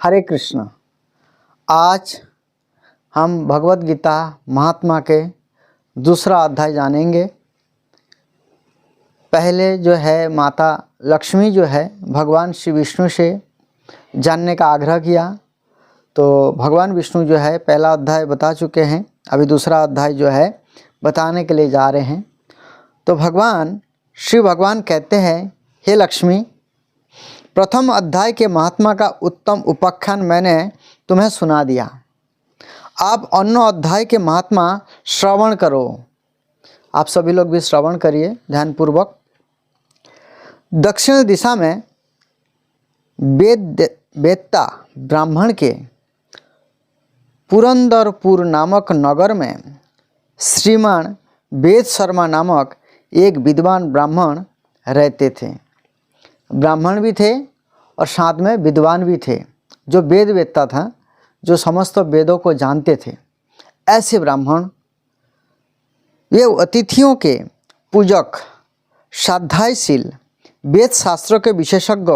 हरे कृष्ण। आज हम भगवत गीता महात्मा के दूसरा अध्याय जानेंगे। पहले जो है माता लक्ष्मी जो है भगवान श्री विष्णु से जानने का आग्रह किया, तो भगवान विष्णु जो है पहला अध्याय बता चुके हैं, अभी दूसरा अध्याय जो है बताने के लिए जा रहे हैं। तो श्री भगवान कहते हैं, हे लक्ष्मी, प्रथम अध्याय के महात्मा का उत्तम उपाख्यान मैंने तुम्हें सुना दिया। आप अन्य अध्याय के महात्मा श्रवण करो। आप सभी लोग भी श्रवण करिए ध्यानपूर्वक। दक्षिण दिशा में बेत्ता ब्राह्मण के पुरंदरपुर नामक नगर में श्रीमान वेद शर्मा नामक एक विद्वान ब्राह्मण रहते थे। ब्राह्मण भी थे और साथ में विद्वान भी थे, जो वेद वेत्ता था, जो समस्त वेदों को जानते थे। ऐसे ब्राह्मण वे अतिथियों के पूजक, श्रद्धाशील, वेद शास्त्रों के विशेषज्ञ,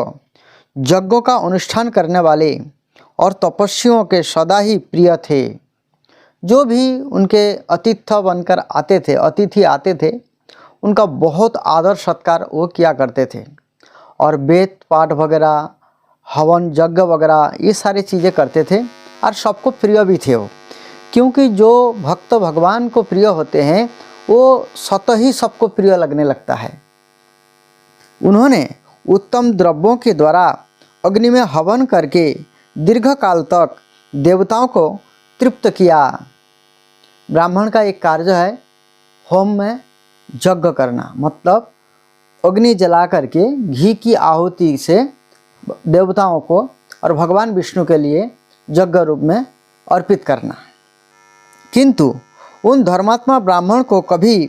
यज्ञों का अनुष्ठान करने वाले और तपस्वियों के सदा ही प्रिय थे। जो भी उनके अतिथ्य बनकर आते थे, अतिथि आते थे, उनका बहुत आदर सत्कार वो किया करते थे और वेद पाठ वगैरह, हवन यज्ञ वगैरह ये सारी चीज़ें करते थे और सबको प्रिय भी थे वो। क्योंकि जो भक्त भगवान को प्रिय होते हैं वो स्वतः ही सबको प्रिय लगने लगता है। उन्होंने उत्तम द्रव्यों के द्वारा अग्नि में हवन करके दीर्घ काल तक देवताओं को तृप्त किया। ब्राह्मण का एक कार्य है होम में यज्ञ करना, मतलब अग्नि जला करके घी की आहुति से देवताओं को और भगवान विष्णु के लिए यज्ञ रूप में अर्पित करना। किंतु उन धर्मात्मा ब्राह्मण को कभी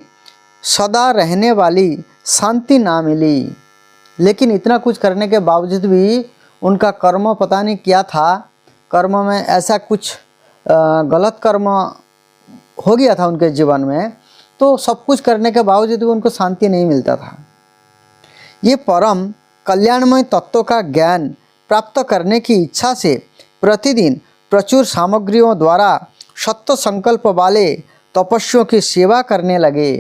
सदा रहने वाली शांति ना मिली। लेकिन इतना कुछ करने के बावजूद भी उनका कर्म पता नहीं क्या था, कर्म में ऐसा कुछ गलत कर्म हो गया था उनके जीवन में, तो सब कुछ करने के बावजूद भी उनको शांति नहीं मिलता था। ये परम कल्याणमय तत्वों का ज्ञान प्राप्त करने की इच्छा से प्रतिदिन प्रचुर सामग्रियों द्वारा सत्य संकल्प वाले तपस्वियों की सेवा करने लगे।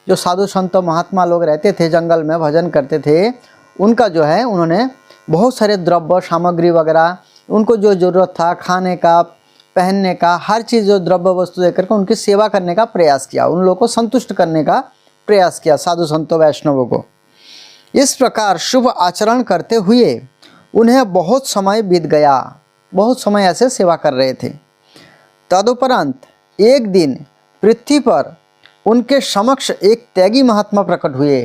जो साधु संत महात्मा लोग रहते थे, जंगल में भजन करते थे, उनका जो है उन्होंने बहुत सारे द्रव्य सामग्री वगैरह, उनको जो ज़रूरत था खाने का, पहनने का, हर चीज़ जो द्रव्य वस्तु देकर के उनकी सेवा करने का प्रयास किया, उन लोगों को संतुष्ट करने का प्रयास किया, साधु संतों वैष्णवों को। इस प्रकार शुभ आचरण करते हुए उन्हें बहुत समय बीत गया। बहुत समय ऐसे सेवा कर रहे थे। तदुपरांत एक दिन पृथ्वी पर उनके समक्ष एक त्यागी महात्मा प्रकट हुए।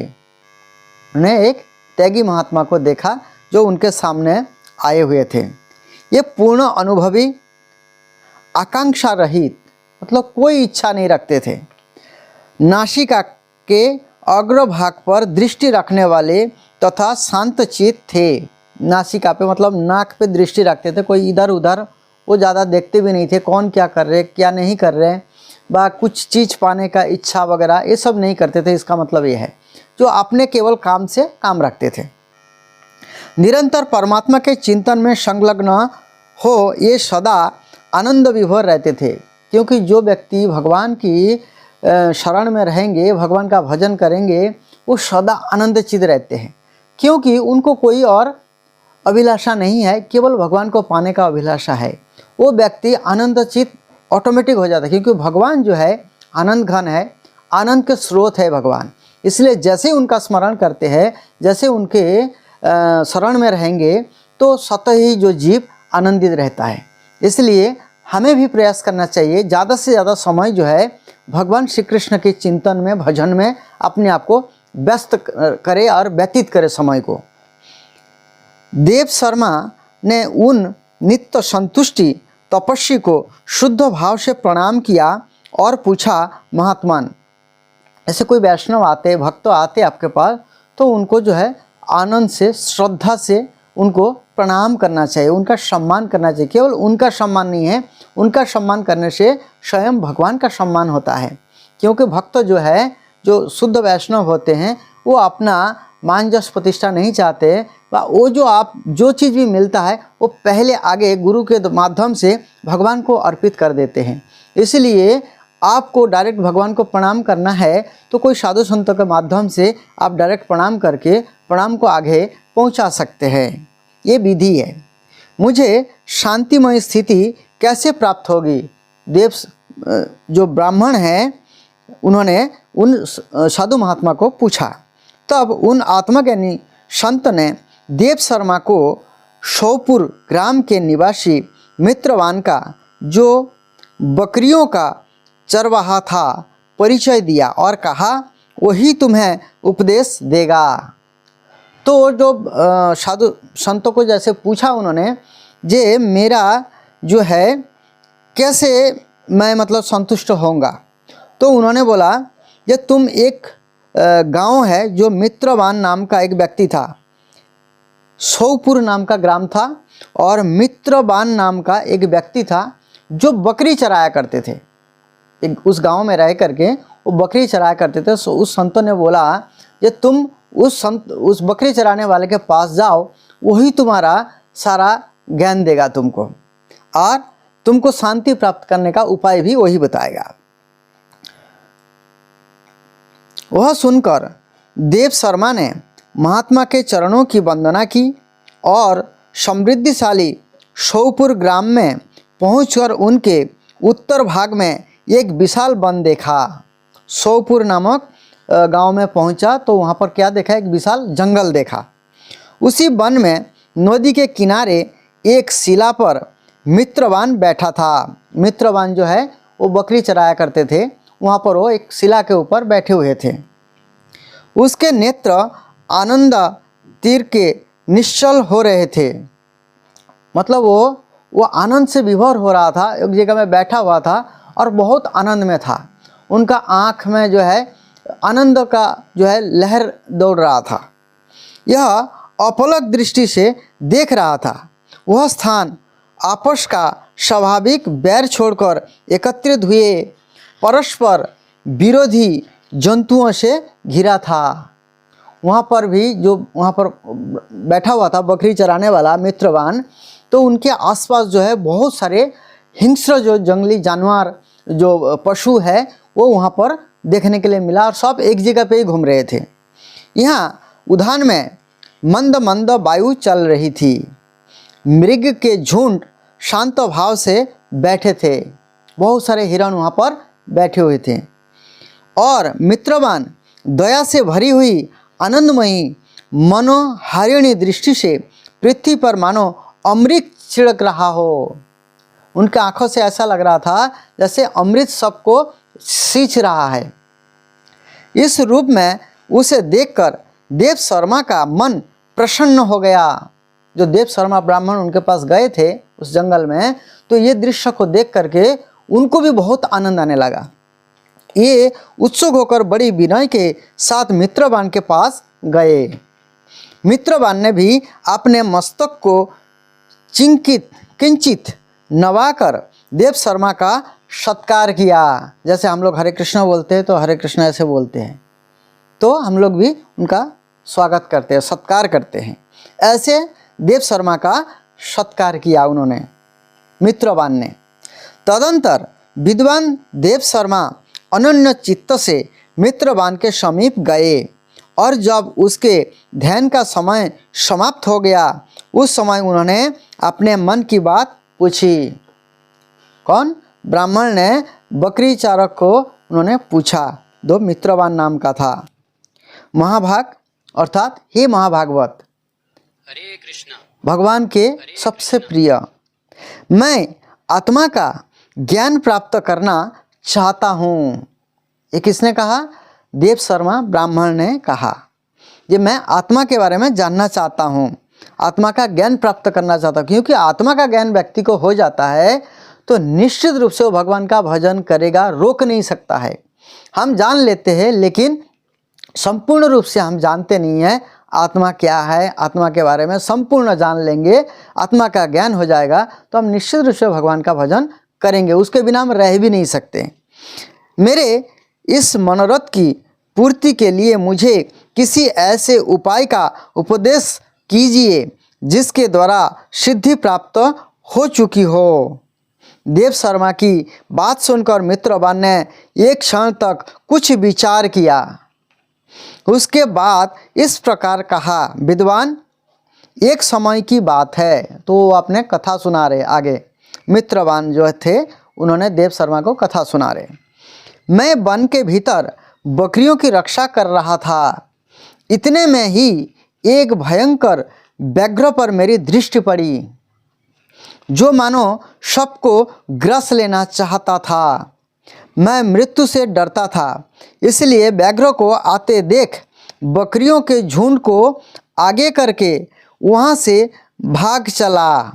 उन्हें एक त्यागी महात्मा को देखा जो उनके सामने आए हुए थे। ये पूर्ण अनुभवी, आकांक्षा रहित, मतलब कोई इच्छा नहीं रखते थे, नासिका के अग्रभाग पर दृष्टि रखने वाले तथा शांत चित्त थे। नासिका पे मतलब नाक पे दृष्टि रखते थे, कोई इधर उधर वो ज़्यादा देखते भी नहीं थे, कौन क्या कर रहे क्या नहीं कर रहे, बा कुछ चीज़ पाने का इच्छा वगैरह ये सब नहीं करते थे। इसका मतलब ये है जो अपने केवल काम से काम रखते थे। निरंतर परमात्मा के चिंतन में संलग्न हो ये सदा आनंद विभोर रहते थे। क्योंकि जो व्यक्ति भगवान की शरण में रहेंगे, भगवान का भजन करेंगे, वो सदा आनंदचित रहते हैं। क्योंकि उनको कोई और अभिलाषा नहीं है, केवल भगवान को पाने का अभिलाषा है। वो व्यक्ति आनंदचित ऑटोमेटिक हो जाता है, क्योंकि भगवान जो है आनंद घन है, आनंद के स्रोत है भगवान। इसलिए जैसे उनका स्मरण करते हैं, जैसे उनके शरण में रहेंगे, तो स्वतः ही जो जीव आनंदित रहता है। इसलिए हमें भी प्रयास करना चाहिए, ज़्यादा से ज़्यादा समय जो है भगवान श्री कृष्ण के चिंतन में, भजन में अपने आप को व्यस्त करे और व्यतीत करे समय को। देव शर्मा ने उन नित्य संतुष्टि तपस्वी को शुद्ध भाव से प्रणाम किया और पूछा, महात्मान, ऐसे कोई वैष्णव आते, भक्त आते आपके पास, तो उनको जो है आनंद से, श्रद्धा से उनको प्रणाम करना चाहिए, उनका सम्मान करना चाहिए। केवल उनका सम्मान नहीं है, उनका सम्मान करने से स्वयं भगवान का सम्मान होता है। क्योंकि भक्त जो है, जो शुद्ध वैष्णव होते हैं, वो अपना मान जश प्रतिष्ठा नहीं चाहते, वो जो चीज़ भी मिलता है वो पहले आगे गुरु के माध्यम से भगवान को अर्पित कर देते हैं। इसलिए आपको डायरेक्ट भगवान को प्रणाम करना है तो कोई साधु संतों के माध्यम से आप डायरेक्ट प्रणाम करके प्रणाम को आगे पहुंचा सकते हैं। ये विधि है। मुझे शांतिमय स्थिति कैसे प्राप्त होगी? देव जो ब्राह्मण हैं उन्होंने उन साधु महात्मा को पूछा। तब उन आत्मज्ञानी संत ने देव शर्मा को शोपुर ग्राम के निवासी मित्रवान का जो बकरियों का चरवाहा था परिचय दिया और कहा वही तुम्हें उपदेश देगा। तो जो साधु संतों को जैसे पूछा उन्होंने, जे मेरा जो है कैसे मैं मतलब संतुष्ट होऊंगा, तो उन्होंने बोला ये तुम एक गांव है जो मित्रवान नाम का एक व्यक्ति था, शोपुर नाम का ग्राम था, और मित्रवान नाम का एक व्यक्ति था जो बकरी चराया करते थे। उस गांव में रह करके वो बकरी चराया करते थे। सो उस संतों ने बोला ये तुम उस बकरी चराने वाले के पास जाओ, वही तुम्हारा सारा ज्ञान देगा तुमको, और तुमको शांति प्राप्त करने का उपाय भी वही बताएगा। वह सुनकर देव शर्मा ने महात्मा के चरणों की वंदना की और समृद्धिशाली शोपुर ग्राम में पहुंचकर उनके उत्तर भाग में एक विशाल वन देखा। शोपुर नामक गांव में पहुंचा तो वहां पर क्या देखा? एक विशाल जंगल देखा। उसी वन में नदी के किनारे एक शिला पर मित्रवान बैठा था। मित्रवान जो है वो बकरी चराया करते थे, वहाँ पर वो एक शिला के ऊपर बैठे हुए थे। उसके नेत्र आनंद तीर के निश्चल हो रहे थे, मतलब वो आनंद से विभोर हो रहा था। एक जगह में बैठा हुआ था और बहुत आनंद में था। उनका आँख में जो है आनंद का जो है लहर दौड़ रहा था। यह अपलक दृष्टि से देख रहा था। वह स्थान आपस का स्वाभाविक बैर छोड़कर एकत्रित हुए परस्पर विरोधी जंतुओं से घिरा था। वहाँ पर भी जो वहाँ पर बैठा हुआ था बकरी चराने वाला मित्रवान, तो उनके आसपास जो है बहुत सारे हिंस्र जो जंगली जानवर जो पशु है वो वहाँ पर देखने के लिए मिला, और सब एक जगह पे ही घूम रहे थे। यहाँ उद्यान में मंद मंद वायु चल रही थी। मृग के झुंड शांत भाव से बैठे थे। बहुत सारे हिरण वहाँ पर बैठे हुए थे, और मित्रवान दया से भरी हुई आनंदमयी मनोहारिणी दृष्टि से पृथ्वी पर मानो अमृत छिड़क रहा हो। उनके आंखों से ऐसा लग रहा था जैसे अमृत सबको सींच रहा है। इस रूप में उसे देखकर देव शर्मा का मन प्रसन्न हो गया। जो देव शर्मा ब्राह्मण उनके पास गए थे उस जंगल में, तो ये दृश्य को देख करके उनको भी बहुत आनंद आने लगा। ये उत्सुक होकर बड़ी विनय के साथ मित्रवान के पास गए। मित्रवान ने भी अपने मस्तक को किंचित नवाकर देव शर्मा का सत्कार किया। जैसे हम लोग हरे कृष्ण बोलते हैं तो हरे कृष्ण ऐसे बोलते हैं, तो हम लोग भी उनका स्वागत करते हैं, सत्कार करते हैं। ऐसे देव शर्मा का सत्कार किया उन्होंने, मित्रवान ने। तदंतर विद्वान देव शर्मा अनन्य चित्त से मित्रवान के समीप गए, और जब उसके ध्यान का समय समाप्त हो गया उस समय उन्होंने अपने मन की बात पूछी। कौन? ब्राह्मण ने बकरी चारक को उन्होंने पूछा, जो मित्रवान नाम का था। महाभाग अर्थात हे महाभागवत, हरे कृष्णा, भगवान के सबसे प्रिय, मैं आत्मा का ज्ञान प्राप्त करना चाहता हूँ। ये किसने कहा? देव शर्मा ब्राह्मण ने कहा, ये मैं आत्मा के बारे में जानना चाहता हूँ, आत्मा का ज्ञान प्राप्त करना चाहता हूँ। क्योंकि आत्मा का ज्ञान व्यक्ति को हो जाता है तो निश्चित रूप से वो भगवान का भजन करेगा, रोक नहीं सकता है। हम जान लेते हैं लेकिन संपूर्ण रूप से हम जानते नहीं हैं आत्मा क्या है। आत्मा के बारे में संपूर्ण जान लेंगे, आत्मा का ज्ञान हो जाएगा तो हम निश्चित रूप से भगवान का भजन करेंगे, उसके बिना हम रह भी नहीं सकते। मेरे इस मनोरथ की पूर्ति के लिए मुझे किसी ऐसे उपाय का उपदेश कीजिए जिसके द्वारा सिद्धि प्राप्त हो चुकी हो। देव शर्मा की बात सुनकर मित्रवान ने एक क्षण तक कुछ विचार किया। उसके बाद इस प्रकार कहा, विद्वान, एक समय की बात है। तो वो अपने कथा सुना रहे। आगे मित्रवान जो थे उन्होंने देव शर्मा को कथा सुना रहे। मैं वन के भीतर बकरियों की रक्षा कर रहा था। इतने में ही एक भयंकर व्याघ्र पर मेरी दृष्टि पड़ी, जो मानो सबको ग्रस लेना चाहता था। मैं मृत्यु से डरता था, इसलिए व्याघ्र को आते देख बकरियों के झुंड को आगे करके वहाँ से भाग चला।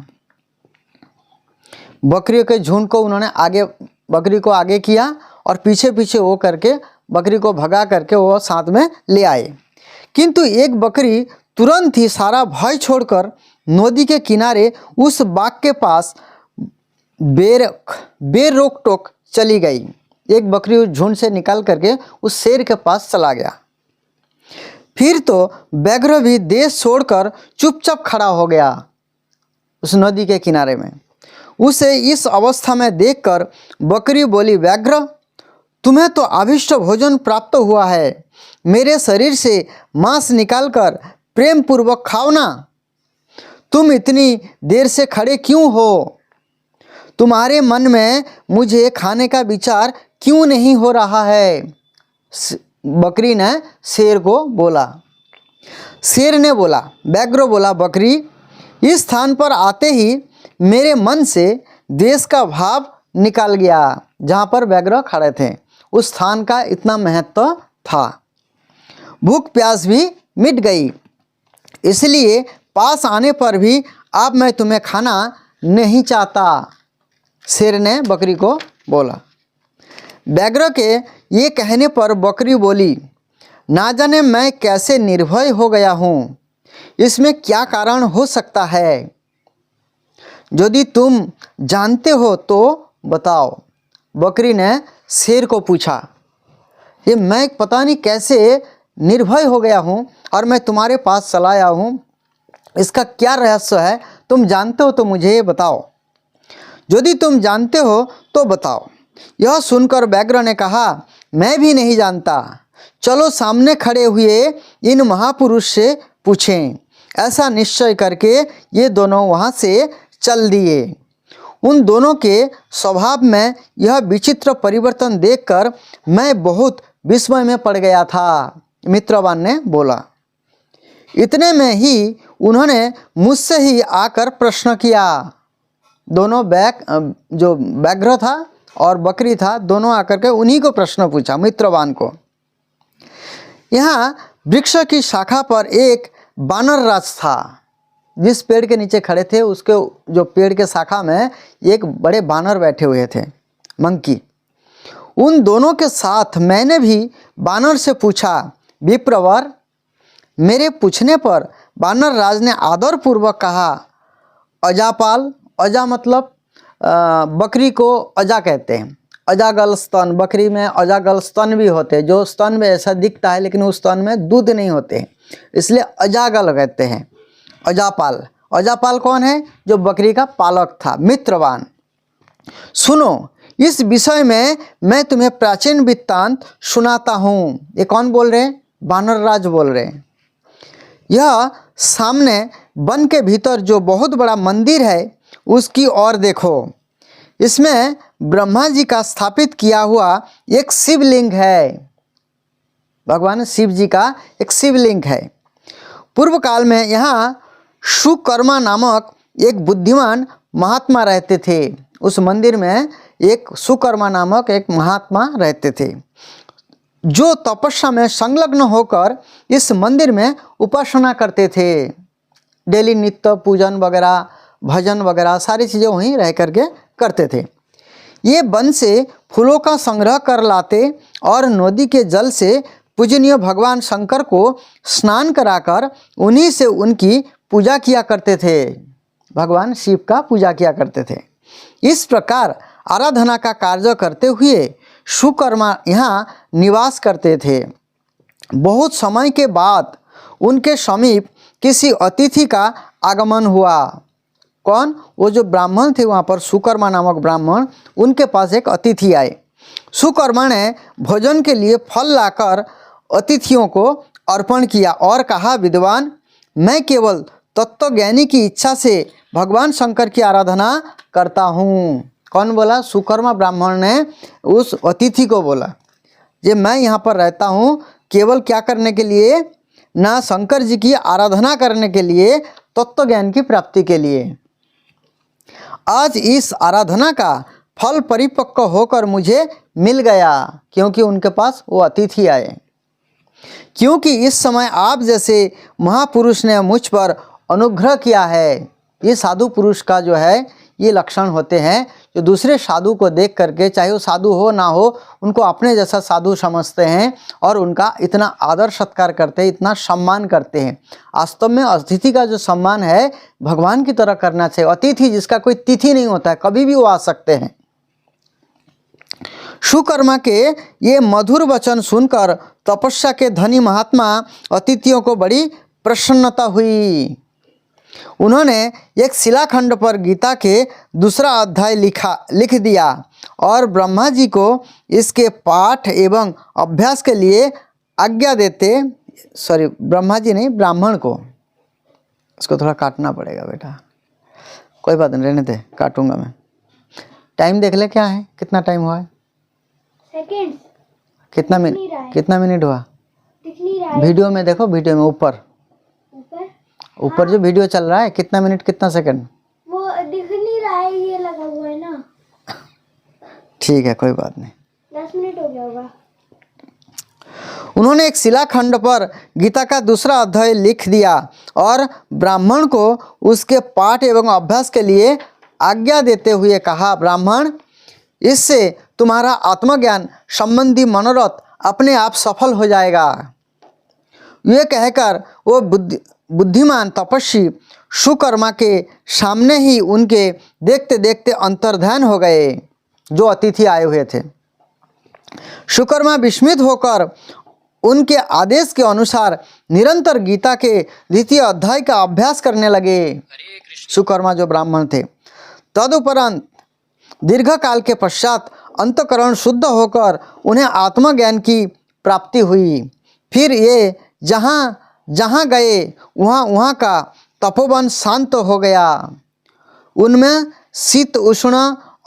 बकरियों के झुंड को उन्होंने आगे, बकरी को आगे किया और पीछे पीछे वो करके बकरी को भगा करके वो साथ में ले आए। किंतु एक बकरी तुरंत ही सारा भय छोड़कर नदी के किनारे उस बाग के पास बेरोक टोक चली गई। एक बकरी उस झुंड से निकल करके उस शेर के पास चला गया। फिर तो व्याघ्र भी देश छोड़कर चुपचाप खड़ा हो गया उस नदी के किनारे में। उसे इस अवस्था में देखकर बकरी बोली, व्याघ्र, तुम्हें तो अभिष्ट भोजन प्राप्त हुआ है। मेरे शरीर से मांस निकालकर प्रेम पूर्वक खाओ ना। तुम इतनी देर से खड़े क्यों हो? तुम्हारे मन में मुझे खाने का विचार क्यों नहीं हो रहा है? बकरी ने शेर को बोला। शेर ने बोला, व्याघ्र बोला, बकरी, इस स्थान पर आते ही मेरे मन से द्वेष का भाव निकल गया। जहाँ पर व्याघ्र खड़े थे उस स्थान का इतना महत्व था। भूख प्यास भी मिट गई, इसलिए पास आने पर भी अब मैं तुम्हें खाना नहीं चाहता। शेर ने बकरी को बोला। व्याघ्र के ये कहने पर बकरी बोली, ना जाने मैं कैसे निर्भय हो गया हूँ, इसमें क्या कारण हो सकता है? यदि तुम जानते हो तो बताओ। बकरी ने शेर को पूछा, ये मैं पता नहीं कैसे निर्भय हो गया हूँ और मैं तुम्हारे पास चला आया हूँ, इसका क्या रहस्य है? तुम जानते हो तो मुझे ये बताओ। यदि तुम जानते हो तो बताओ। यह सुनकर व्याघ्र ने कहा, मैं भी नहीं जानता। चलो सामने खड़े हुए इन महापुरुष से पूछें। ऐसा निश्चय करके ये दोनों वहाँ से चल दिए। उन दोनों के स्वभाव में यह विचित्र परिवर्तन देखकर मैं बहुत विस्मय में पड़ गया था। मित्रवान ने बोला। इतने में ही उन्होंने मुझसे ही आकर प्रश्न किया। दोनों जो व्याघ्र था और बकरी था, दोनों आकर के उन्हीं को प्रश्न पूछा, मित्रवान को। यहाँ वृक्ष की शाखा पर एक बानर राज था। जिस पेड़ के नीचे खड़े थे उसके जो पेड़ के शाखा में एक बड़े बानर बैठे हुए थे, मंकी। उन दोनों के साथ मैंने भी बानर से पूछा। विप्रवर, मेरे पूछने पर बानर राज ने आदरपूर्वक कहा, अजापाल। अजा मतलब बकरी को अजा कहते हैं। अजागल स्तन, बकरी में अजागल स्तन भी होते हैं, जो स्तन में ऐसा दिखता है लेकिन उस स्तन में दूध नहीं होते, इसलिए अजागल कहते हैं। अजापाल। अजापाल कौन है? जो बकरी का पालक था, मित्रवान। सुनो, इस विषय में मैं तुम्हें प्राचीन वृत्तांत सुनाता हूँ। ये कौन बोल रहे हैं? बानर राज बोल रहे हैं। यह सामने वन के भीतर जो बहुत बड़ा मंदिर है उसकी ओर देखो। इसमें ब्रह्मा जी का स्थापित किया हुआ एक शिवलिंग है। भगवान शिव जी का एक शिवलिंग है। पूर्व काल में यहाँ सुकर्मा नामक एक बुद्धिमान महात्मा रहते थे। उस मंदिर में एक सुकर्मा नामक एक महात्मा रहते थे, जो तपस्या में संलग्न होकर इस मंदिर में उपासना करते थे। डेली नित्य पूजन वगैरह, भजन वगैरह सारी चीज़ें वहीं रह करके करते थे। ये वन से फूलों का संग्रह कर लाते और नदी के जल से पूजनीय भगवान शंकर को स्नान कराकर उन्हीं से उनकी पूजा किया करते थे। भगवान शिव का पूजा किया करते थे। इस प्रकार आराधना का कार्य करते हुए सुकर्मा यहाँ निवास करते थे। बहुत समय के बाद उनके समीप किसी अतिथि का आगमन हुआ। कौन? वो जो ब्राह्मण थे वहाँ पर, सुकर्मा नामक ब्राह्मण, उनके पास एक अतिथि आए। सुकर्मा ने भोजन के लिए फल लाकर अतिथियों को अर्पण किया और कहा, विद्वान, मैं केवल तत्वज्ञानी की इच्छा से भगवान शंकर की आराधना करता हूँ। कौन बोला? सुकर्मा ब्राह्मण ने उस अतिथि को बोला, ये मैं यहाँ पर रहता हूँ केवल क्या करने के लिए? ना शंकर जी की आराधना करने के लिए, तत्व ज्ञान की प्राप्ति के लिए। आज इस आराधना का फल परिपक्व होकर मुझे मिल गया, क्योंकि उनके पास वो अतिथि आए। क्योंकि इस समय आप जैसे महापुरुष ने मुझ पर अनुग्रह किया है। ये साधु पुरुष का जो है ये लक्षण होते हैं, जो दूसरे साधु को देख करके, चाहे वो साधु हो ना हो, उनको अपने जैसा साधु समझते हैं और उनका इतना आदर सत्कार करते हैं, इतना सम्मान करते हैं। वास्तव में अतिथि का जो सम्मान है भगवान की तरह करना चाहिए। अतिथि जिसका कोई तिथि नहीं होता है, कभी भी वो आ सकते हैं। सुकर्मा के ये मधुर वचन सुनकर तपस्या के धनी महात्मा अतिथियों को बड़ी प्रसन्नता हुई। उन्होंने एक शिलाखंड पर गीता के दूसरा अध्याय लिख दिया और ब्रह्मा जी को इसके पाठ एवं अभ्यास के लिए आज्ञा देते, ब्रह्मा जी नहीं, ब्राह्मण को। इसको थोड़ा काटना पड़ेगा बेटा, कोई बात नहीं, रहने दे, काटूंगा मैं। टाइम देख ले, क्या है, कितना टाइम हुआ है? सेकंड। कितना मिनट हुआ? दिख नहीं रहा है। वीडियो में देखो, वीडियो में ऊपर ऊपर जो वीडियो चल रहा है, कितना मिनट कितना सेकंड? वो दिख नहीं रहा है, ये लगा हुआ है ना। ठीक है, कोई बात नहीं। 10 मिनट हो गया होगा। उन्होंने एक शिलाखंड पर गीता का दूसरा अध्याय लिख दिया और ब्राह्मण को उसके पाठ एवं अभ्यास के लिए आज्ञा देते हुए कहा, ब्राह्मण, इससे तुम्हारा आत्मज्ञान संबंधी मनोरथ अपने आप सफल हो जाएगा। ये कहकर वो बुद्धिमान तपस्वी सुकर्मा के सामने ही उनके देखते देखते अंतर्ध्यान हो गए, जो अतिथि आए हुए थे। सुकर्मा विस्मित होकर उनके आदेश के अनुसार निरंतर गीता के द्वितीय अध्याय का अभ्यास करने लगे। हरे कृष्ण। सुकर्मा जो ब्राह्मण थे। तदुपरांत दीर्घ काल के पश्चात अंतःकरण शुद्ध होकर उन्हें आत्मज्ञान की प्राप्ति हुई। फिर ये जहाँ जहाँ गए वहाँ का तपोवन शांत हो गया। उनमें शीत उष्ण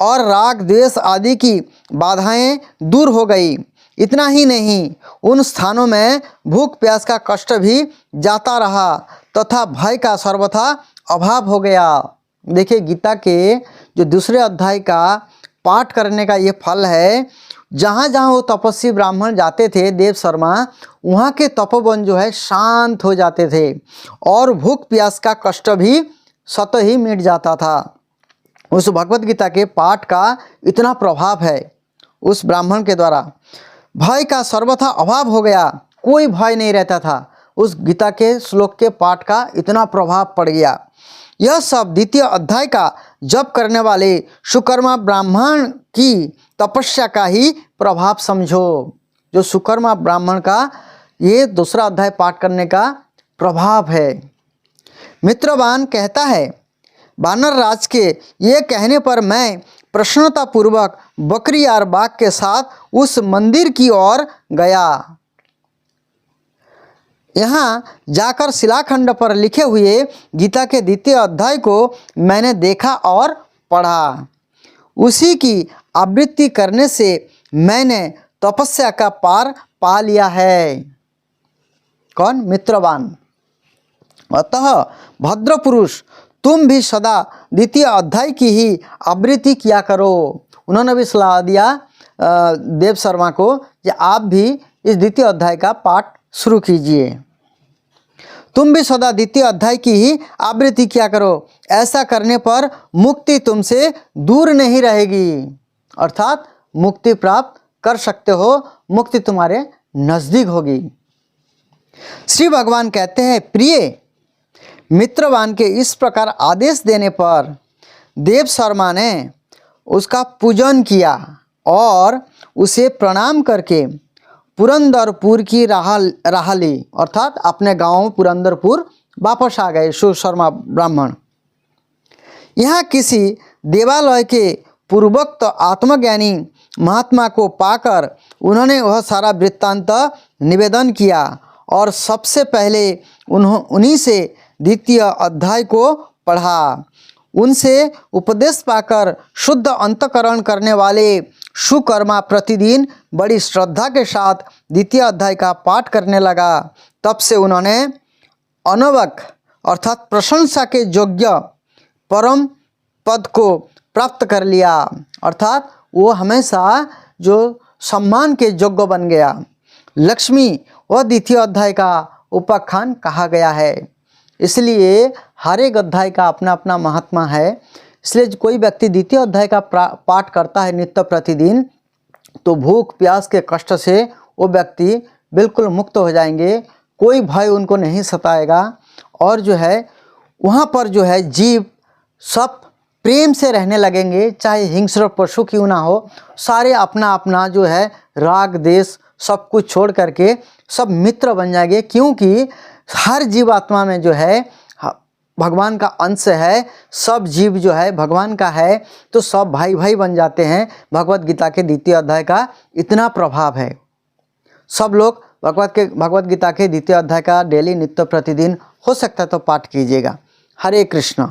और राग द्वेष आदि की बाधाएं दूर हो गई। इतना ही नहीं, उन स्थानों में भूख प्यास का कष्ट भी जाता रहा तथा भय का सर्वथा अभाव हो गया। देखिए, गीता के जो दूसरे अध्याय का पाठ करने का ये फल है। जहाँ जहाँ वो तपस्वी ब्राह्मण जाते थे, देव शर्मा, वहाँ के तपोवन जो है शांत हो जाते थे और भूख प्यास का कष्ट भी स्वतः ही मिट जाता था। उस भगवत गीता के पाठ का इतना प्रभाव है उस ब्राह्मण के द्वारा। भय का सर्वथा अभाव हो गया, कोई भय नहीं रहता था। उस गीता के श्लोक के पाठ का इतना प्रभाव पड़ गया। यह सब द्वितीय अध्याय का जप करने वाले सुकर्मा ब्राह्मण की तपस्या का ही प्रभाव समझो। जो सुकर्मा ब्राह्मण का ये दूसरा अध्याय पाठ करने का प्रभाव है। मित्रवान कहता है, वानर राज के ये कहने पर मैं प्रसन्नतापूर्वक बकरी और बाघ के साथ उस मंदिर की ओर गया। यहाँ जाकर शिलाखंड पर लिखे हुए गीता के द्वितीय अध्याय को मैंने देखा और पढ़ा। उसी की आवृत्ति करने से मैंने तपस्या का पार पा लिया है। कौन? मित्रवान। अतः भद्र पुरुष, तुम भी सदा द्वितीय अध्याय की ही आवृत्ति किया करो। उन्होंने भी सलाह दिया देव शर्मा को कि आप भी इस द्वितीय अध्याय का पाठ शुरू कीजिए। तुम भी सदा द्वितीय अध्याय की ही आवृत्ति किया करो। ऐसा करने पर मुक्ति तुमसे दूर नहीं रहेगी, अर्थात मुक्ति प्राप्त कर सकते हो, मुक्ति तुम्हारे नज़दीक होगी। श्री भगवान कहते हैं, प्रिय मित्रवान के इस प्रकार आदेश देने पर देव शर्मा ने उसका पूजन किया और उसे प्रणाम करके पुरंदरपुर की राह ली, अर्थात अपने गांव पुरंदरपुर वापस आ गए शिव शर्मा ब्राह्मण। यहाँ किसी देवालय के पूर्वोक्त आत्मज्ञानी महात्मा को पाकर उन्होंने वह सारा वृत्तांत निवेदन किया और सबसे पहले उन्हीं से द्वितीय अध्याय को पढ़ा। उनसे उपदेश पाकर शुद्ध अंतःकरण करने वाले सुकर्मा प्रतिदिन बड़ी श्रद्धा के साथ द्वितीय अध्याय का पाठ करने लगा। तब से उन्होंने अनवक अर्थात प्रशंसा के योग्य परम पद को प्राप्त कर लिया, अर्थात वो हमेशा जो सम्मान के योग्य बन गया। लक्ष्मी व द्वितीय अध्याय का उपाख्यान कहा गया है। इसलिए हर एक अध्याय का अपना अपना महात्मा है। इसलिए कोई व्यक्ति द्वितीय अध्याय का पाठ करता है नित्य प्रतिदिन, तो भूख प्यास के कष्ट से वो व्यक्ति बिल्कुल मुक्त हो जाएंगे, कोई भय उनको नहीं सताएगा। और जो है वहाँ पर जो है जीव सब प्रेम से रहने लगेंगे, चाहे हिंस्र पशु क्यों ना हो, सारे अपना अपना जो है राग देश सब कुछ छोड़ करके सब मित्र बन जाएंगे। क्योंकि हर जीवात्मा में जो है भगवान का अंश है, सब जीव जो है भगवान का है, तो सब भाई भाई बन जाते हैं। भगवत गीता के द्वितीय अध्याय का इतना प्रभाव है। सब लोग भगवत गीता के द्वितीय अध्याय का डेली नित्य प्रतिदिन हो सकता है तो पाठ कीजिएगा। हरे कृष्ण।